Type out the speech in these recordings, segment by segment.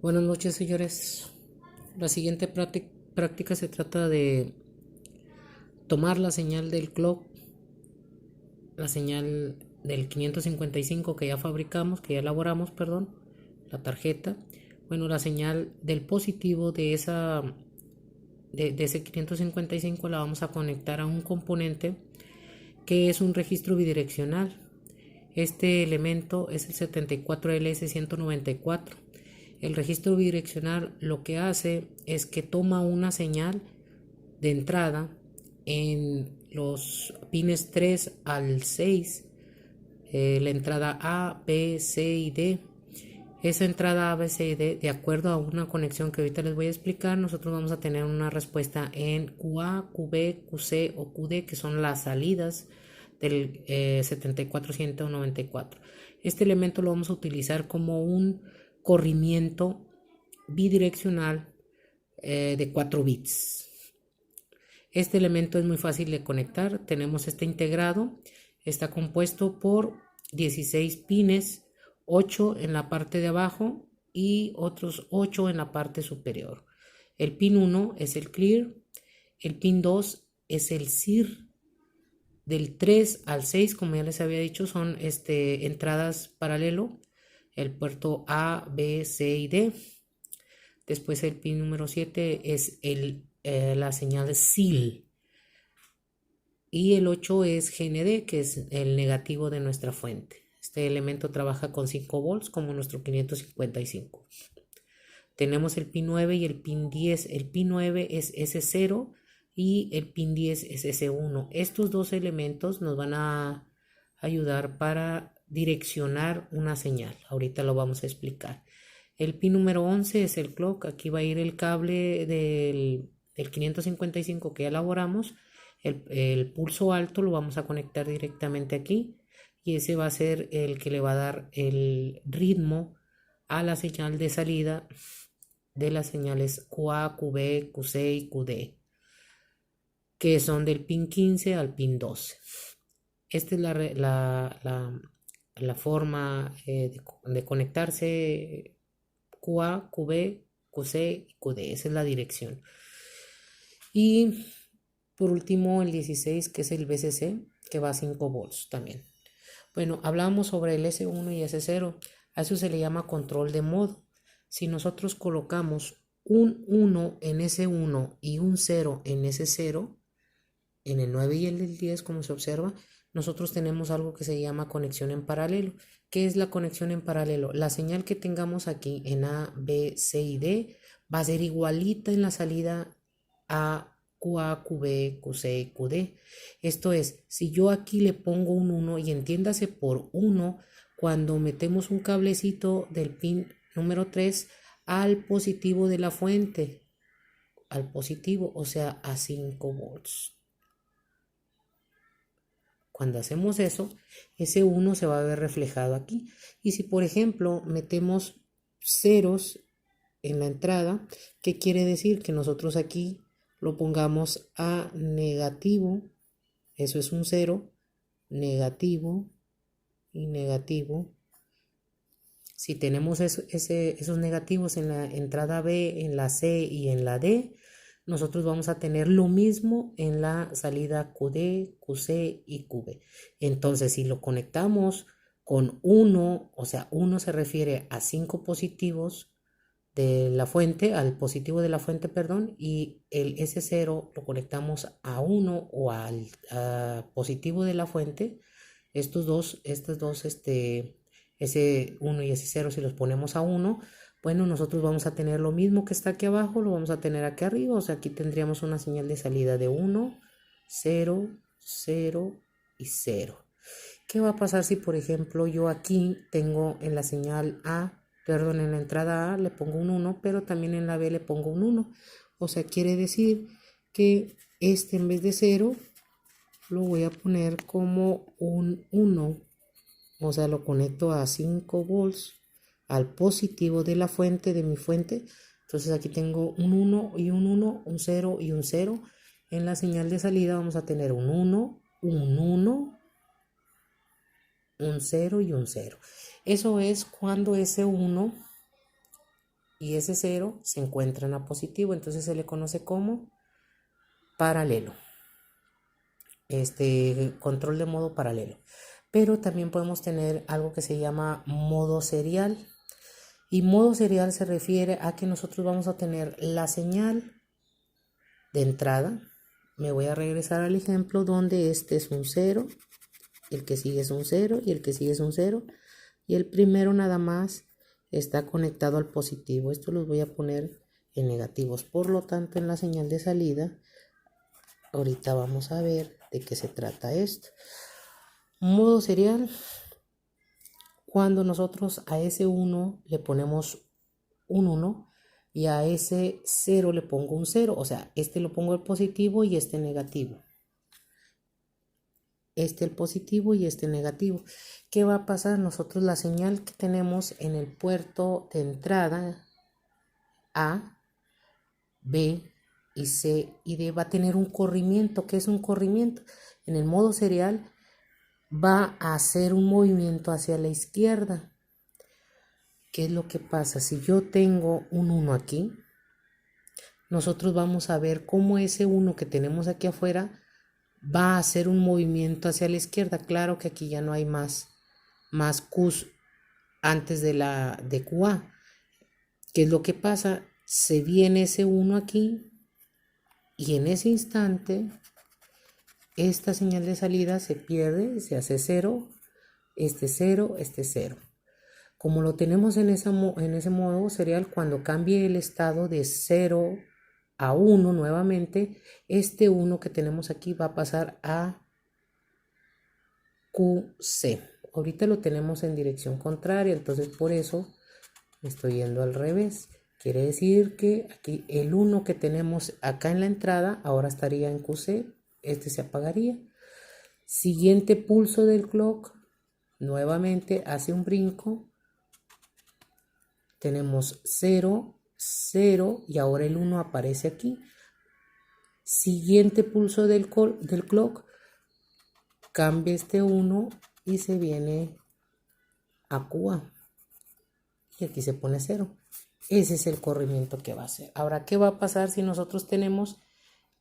Buenas noches, señores. La siguiente práctica se trata de tomar la señal del clock, la señal del 555 que ya fabricamos, que ya elaboramos, perdón, la tarjeta. Bueno, la señal del positivo de ese 555 la vamos a conectar a un componente que es un registro bidireccional. Este elemento es el 74LS194. El registro bidireccional lo que hace es que toma una señal de entrada en los pines 3 al 6, la entrada A, B, C y D. Esa entrada A, B, C y D, de acuerdo a una conexión que ahorita les voy a explicar, nosotros vamos a tener una respuesta en QA, QB, QC o QD, que son las salidas del 74194. Este elemento lo vamos a utilizar como un corrimiento bidireccional de 4 bits. Este elemento es muy fácil de conectar. Tenemos este integrado. Está compuesto por 16 pines, 8 en la parte de abajo y otros 8 en la parte superior. El pin 1 es el clear, el pin 2 es el SIR. Del 3 al 6, como ya les había dicho, son entradas paralelo, el puerto A, B, C y D. Después el pin número 7 es la señal SIL. Y el 8 es GND, que es el negativo de nuestra fuente. Este elemento trabaja con 5 volts como nuestro 555. Tenemos el pin 9 y el pin 10. El pin 9 es S0 y el pin 10 es S1. Estos dos elementos nos van a ayudar para direccionar una señal. Ahorita lo vamos a explicar. El pin número 11 es el clock. Aquí va a ir el cable del 555 que ya elaboramos. El pulso alto lo vamos a conectar directamente aquí y ese va a ser el que le va a dar el ritmo a la señal de salida de las señales QA, QB, QC y QD, que son del pin 15 al pin 12. Esta es la forma de conectarse QA, QB, QC y QD. Esa es la dirección. Y por último el 16, que es el VCC, que va a 5 volts también. Bueno, hablamos sobre el S1 y S0. A eso se le llama control de modo. Si nosotros colocamos un 1 en S1 y un 0 en S0, en el 9 y el 10, como se observa, nosotros tenemos algo que se llama conexión en paralelo. ¿Qué es la conexión en paralelo? La señal que tengamos aquí en A, B, C y D va a ser igualita en la salida a QA, QB, QC y QD. Esto es, si yo aquí le pongo un 1 y entiéndase por 1, cuando metemos un cablecito del pin número 3 al positivo de la fuente, al positivo, o sea, a 5 volts. Cuando hacemos eso, ese 1 se va a ver reflejado aquí. Y si, por ejemplo, metemos ceros en la entrada, ¿qué quiere decir? Que nosotros aquí lo pongamos a negativo. Eso es un 0, negativo y negativo. Si tenemos esos negativos en la entrada B, en la C y en la D, nosotros vamos a tener lo mismo en la salida QD, QC y QB. Entonces, si lo conectamos con 1, o sea, 1 se refiere a 5 positivos de la fuente, al positivo de la fuente, perdón, y el S0 lo conectamos a 1 o al positivo de la fuente, estos dos, S1 y S0, si los ponemos a 1, bueno, nosotros vamos a tener lo mismo que está aquí abajo, lo vamos a tener aquí arriba, o sea, aquí tendríamos una señal de salida de 1, 0, 0 y 0. ¿Qué va a pasar si, por ejemplo, yo aquí tengo en la señal A, perdón, en la entrada A le pongo un 1, pero también en la B le pongo un 1? O sea, quiere decir que en vez de 0 lo voy a poner como un 1. O sea, lo conecto a 5 volts al positivo de la fuente, de mi fuente. Entonces aquí tengo un 1 y un 1, un 0 y un 0. En la señal de salida vamos a tener un 1, un 1, un 0 y un 0. Eso es cuando ese 1 y ese 0 se encuentran a positivo, entonces se le conoce como paralelo. Control de modo paralelo. Pero también podemos tener algo que se llama modo serial. Y modo serial se refiere a que nosotros vamos a tener la señal de entrada. Me voy a regresar al ejemplo donde este es un 0, el que sigue es un 0 y el que sigue es un 0. Y el primero nada más está conectado al positivo. Esto los voy a poner en negativos. Por lo tanto, en la señal de salida, ahorita vamos a ver de qué se trata esto. Modo serial, cuando nosotros a ese 1 le ponemos un 1 y a ese 0 le pongo un 0, o sea, este lo pongo el positivo y este negativo. Este el positivo y este negativo. ¿Qué va a pasar? Nosotros la señal que tenemos en el puerto de entrada A, B y C y D va a tener un corrimiento. ¿Qué es un corrimiento? En el modo serial va a hacer un movimiento hacia la izquierda. ¿Qué es lo que pasa? Si yo tengo un 1 aquí, nosotros vamos a ver cómo ese 1 que tenemos aquí afuera va a hacer un movimiento hacia la izquierda. Claro que aquí ya no hay más Q's antes de QA. ¿Qué es lo que pasa? Se viene ese 1 aquí y en ese instante esta señal de salida se pierde, se hace 0, este 0, este 0. Como lo tenemos en ese modo serial, cuando cambie el estado de 0 a 1 nuevamente, este 1 que tenemos aquí va a pasar a QC. Ahorita lo tenemos en dirección contraria, entonces por eso me estoy yendo al revés. Quiere decir que aquí el 1 que tenemos acá en la entrada ahora estaría en QC, este se apagaría. Siguiente pulso del clock, nuevamente hace un brinco. Tenemos 0, 0 y ahora el 1 aparece aquí. Siguiente pulso del clock, cambia este 1 y se viene a QA. Y aquí se pone 0. Ese es el corrimiento que va a hacer. Ahora, ¿qué va a pasar si nosotros tenemos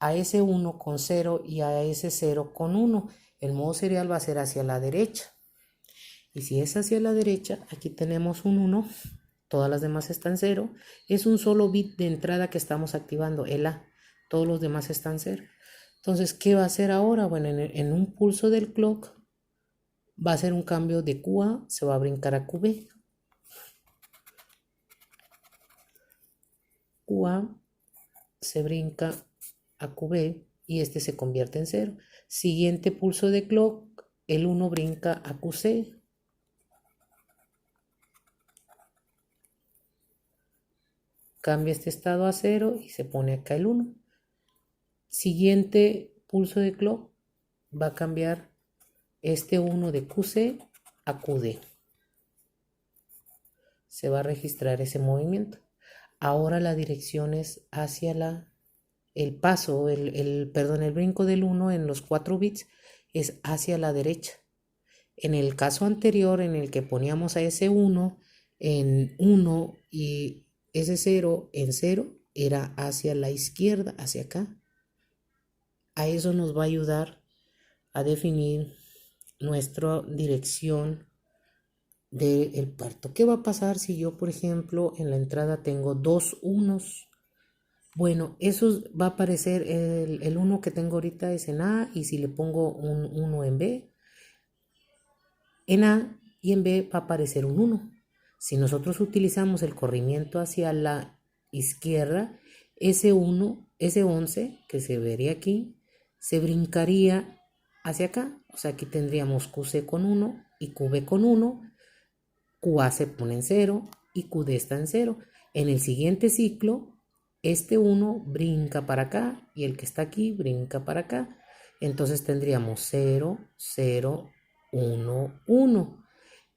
a ese 1 con 0 y a ese 0 con 1? El modo serial va a ser hacia la derecha. Y si es hacia la derecha, aquí tenemos un 1. Todas las demás están 0. Es un solo bit de entrada que estamos activando, el A. Todos los demás están 0. Entonces, ¿qué va a hacer ahora? Bueno, en un pulso del clock va a hacer un cambio de QA, se va a brincar a QB. QA se brinca a QB y este se convierte en 0. Siguiente pulso de clock, el 1 brinca a QC. Cambia este estado a 0 y se pone acá el 1. Siguiente pulso de clock va a cambiar este 1 de QC a QD. Se va a registrar ese movimiento. Ahora la dirección es hacia el paso, el brinco del 1 en los 4 bits es hacia la derecha. En el caso anterior en el que poníamos a ese 1 en 1 y ese 0 en 0, era hacia la izquierda, hacia acá. A eso nos va a ayudar a definir nuestra dirección del puerto. ¿Qué va a pasar si yo, por ejemplo, en la entrada tengo dos unos? Bueno, eso va a aparecer, el 1 que tengo ahorita es en A, y si le pongo un 1 en B, en A y en B va a aparecer un 1. Si nosotros utilizamos el corrimiento hacia la izquierda, ese 1, ese 11 que se vería aquí, se brincaría hacia acá. O sea, aquí tendríamos QC con 1 y QB con 1. QA se pone en 0 y QD está en 0. En el siguiente ciclo, este 1 brinca para acá y el que está aquí brinca para acá. Entonces tendríamos 0, 0, 1, 1.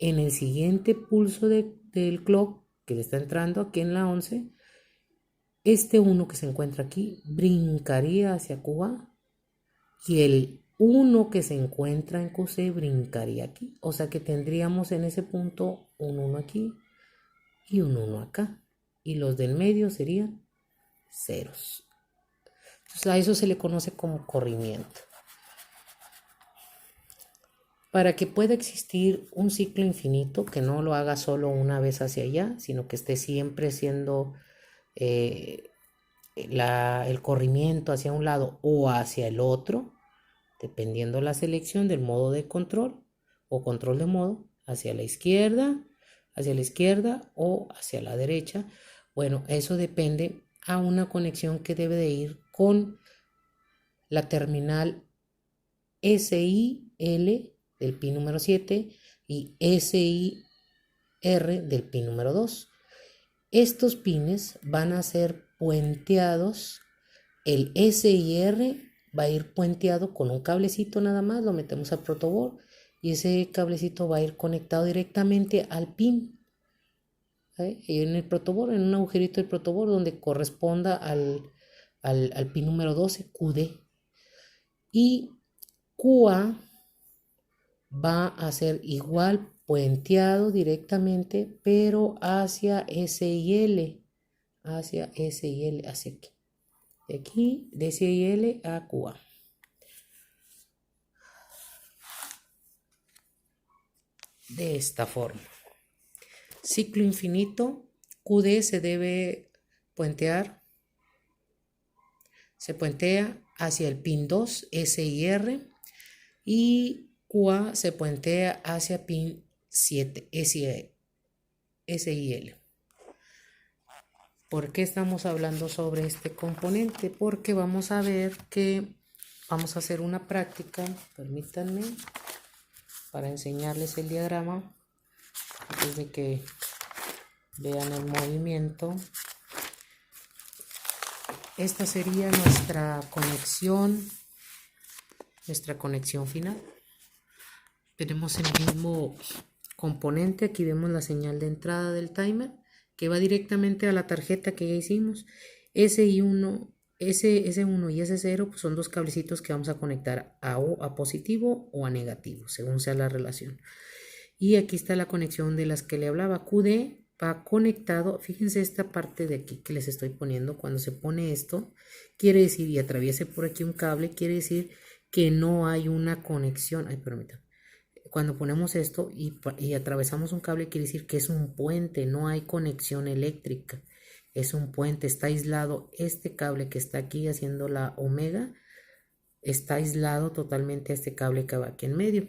En el siguiente pulso del clock que le está entrando aquí en la 11, este 1 que se encuentra aquí brincaría hacia QA y el 1 que se encuentra en QC brincaría aquí. O sea que tendríamos en ese punto un 1 aquí y un 1 acá. y los del medio serían ceros. Entonces a eso se le conoce como corrimiento. Para que pueda existir un ciclo infinito, que no lo haga solo una vez hacia allá, sino que esté siempre siendo el corrimiento hacia un lado o hacia el otro, dependiendo la selección del modo de control o control de modo, hacia la izquierda o hacia la derecha. Bueno, eso depende a una conexión que debe de ir con la terminal SIL del pin número 7 y SIR del pin número 2. Estos pines van a ser puenteados. El SIR va a ir puenteado con un cablecito nada más, lo metemos al protoboard y ese cablecito va a ir conectado directamente al pin. Y en el protoboard, en un agujerito del protoboard donde corresponda al pin número 12, QD. Y QA va a ser igual puenteado directamente, pero hacia SIL, hacia aquí. De aquí, de SIL a QA. De esta forma. Ciclo infinito, QD se debe puentear, se puentea hacia el pin 2, SIR, y QA se puentea hacia pin 7, SIL. ¿Por qué estamos hablando sobre este componente? Porque vamos a ver que vamos a hacer una práctica, permítanme, para enseñarles el diagrama, antes de que vean el movimiento. Esta sería nuestra conexión final. Tenemos el mismo componente, aquí vemos la señal de entrada del timer que va directamente a la tarjeta que ya hicimos. S1 y S0 pues son dos cablecitos que vamos a conectar a positivo o a negativo, según sea la relación. Y aquí está la conexión de las que le hablaba. QD va conectado, fíjense esta parte de aquí que les estoy poniendo, cuando se pone esto, quiere decir, y atraviese por aquí un cable, quiere decir que no hay una conexión. Ay, permítanme. Cuando ponemos esto y atravesamos un cable, quiere decir que es un puente, no hay conexión eléctrica. Es un puente, está aislado. Este cable que está aquí haciendo la omega está aislado totalmente a este cable que va aquí en medio.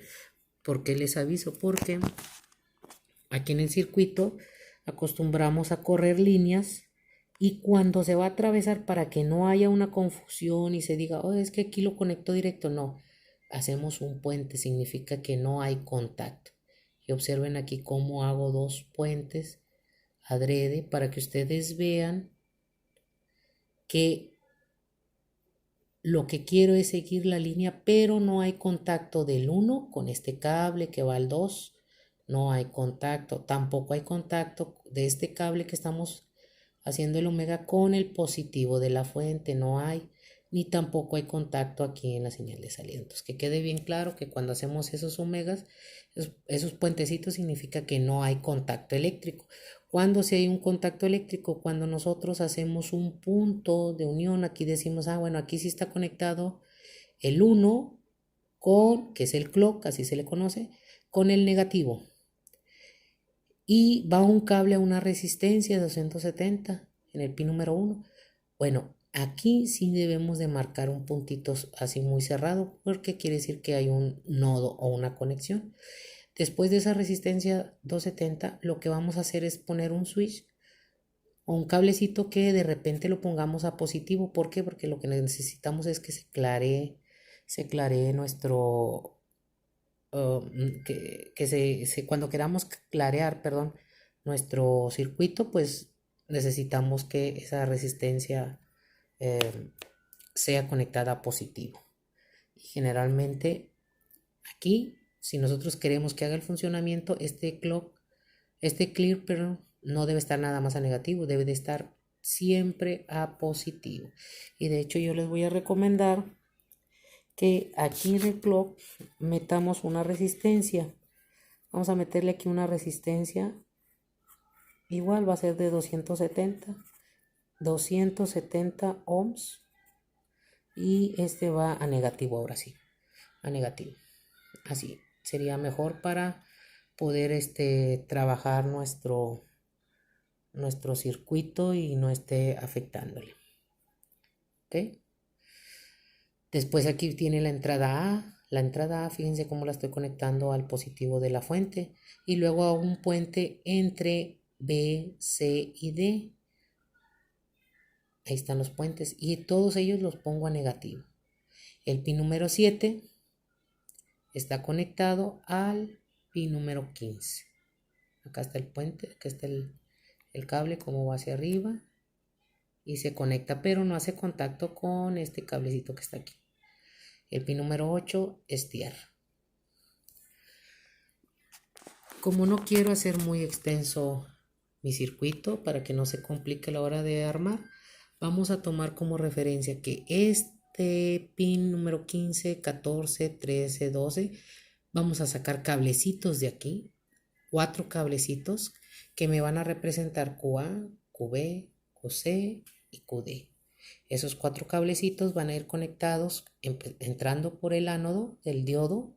¿Por qué les aviso? Porque aquí en el circuito acostumbramos a correr líneas y cuando se va a atravesar, para que no haya una confusión y se diga, oh, es que aquí lo conecto directo, no. Hacemos un puente, significa que no hay contacto. Y observen aquí cómo hago dos puentes adrede para que ustedes vean que lo que quiero es seguir la línea, pero no hay contacto del 1 con este cable que va al 2. No hay contacto. Tampoco hay contacto de este cable que estamos haciendo el omega con el positivo de la fuente. No hay. Ni tampoco hay contacto aquí en la señal de salida. Entonces, que quede bien claro que cuando hacemos esos omegas, esos puentecitos, significa que no hay contacto eléctrico. Cuando sí hay un contacto eléctrico, cuando nosotros hacemos un punto de unión, aquí decimos, bueno, aquí sí está conectado el 1 con, que es el clock, así se le conoce, con el negativo. Y va un cable a una resistencia de 270 en el pin número 1. Bueno, aquí sí debemos de marcar un puntito así muy cerrado, porque quiere decir que hay un nodo o una conexión. Después de esa resistencia 270, lo que vamos a hacer es poner un switch o un cablecito que de repente lo pongamos a positivo. ¿Por qué? Porque lo que necesitamos es que se claree nuestro, cuando queramos clarear, perdón, nuestro circuito, pues necesitamos que esa resistencia sea conectada a positivo. Y generalmente aquí, si nosotros queremos que haga el funcionamiento, este clear, pero no debe estar nada más a negativo, debe de estar siempre a positivo. Y de hecho yo les voy a recomendar que aquí en el clock metamos una resistencia. Vamos a meterle aquí una resistencia igual va a ser de 270 ohms, y este va a negativo ahora sí, a negativo. Así sería mejor para poder trabajar nuestro circuito y no esté afectándole. ¿Ok? Después aquí tiene la entrada A. La entrada A, fíjense cómo la estoy conectando al positivo de la fuente y luego a un puente entre B, C y D. Ahí están los puentes y todos ellos los pongo a negativo. El pin número 7 está conectado al pin número 15. Acá está el puente, acá está el cable como va hacia arriba y se conecta, pero no hace contacto con este cablecito que está aquí. El pin número 8 es tierra. Como no quiero hacer muy extenso mi circuito para que no se complique a la hora de armar, vamos a tomar como referencia que este pin número 15, 14, 13, 12, vamos a sacar cablecitos de aquí, 4 cablecitos que me van a representar QA, QB, QC y QD. Esos 4 cablecitos van a ir conectados entrando por el ánodo del diodo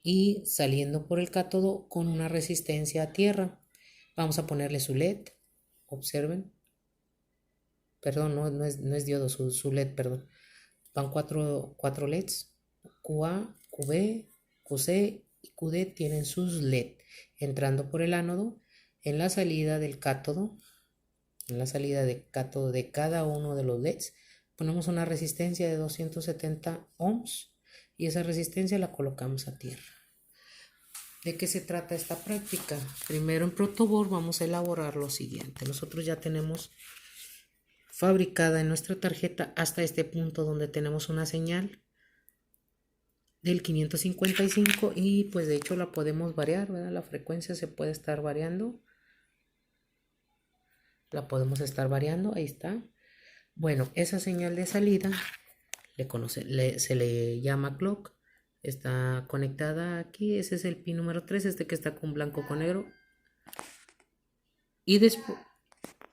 y saliendo por el cátodo con una resistencia a tierra. Vamos a ponerle su LED, observen. Perdón, no es diodo, su LED, perdón. Van 4 LEDs, QA, QB, QC y QD tienen sus LED entrando por el ánodo. En la salida del cátodo, en la salida de cátodo de cada uno de los LEDs, ponemos una resistencia de 270 ohms y esa resistencia la colocamos a tierra. ¿De qué se trata esta práctica? Primero en protoboard vamos a elaborar lo siguiente. Nosotros ya tenemos fabricada en nuestra tarjeta hasta este punto donde tenemos una señal del 555 y pues de hecho la podemos variar, ¿verdad? La frecuencia se puede estar variando. La podemos estar variando, ahí está. Bueno, esa señal de salida se le llama clock. Está conectada aquí, ese es el pin número 3, este que está con blanco con negro. Y después,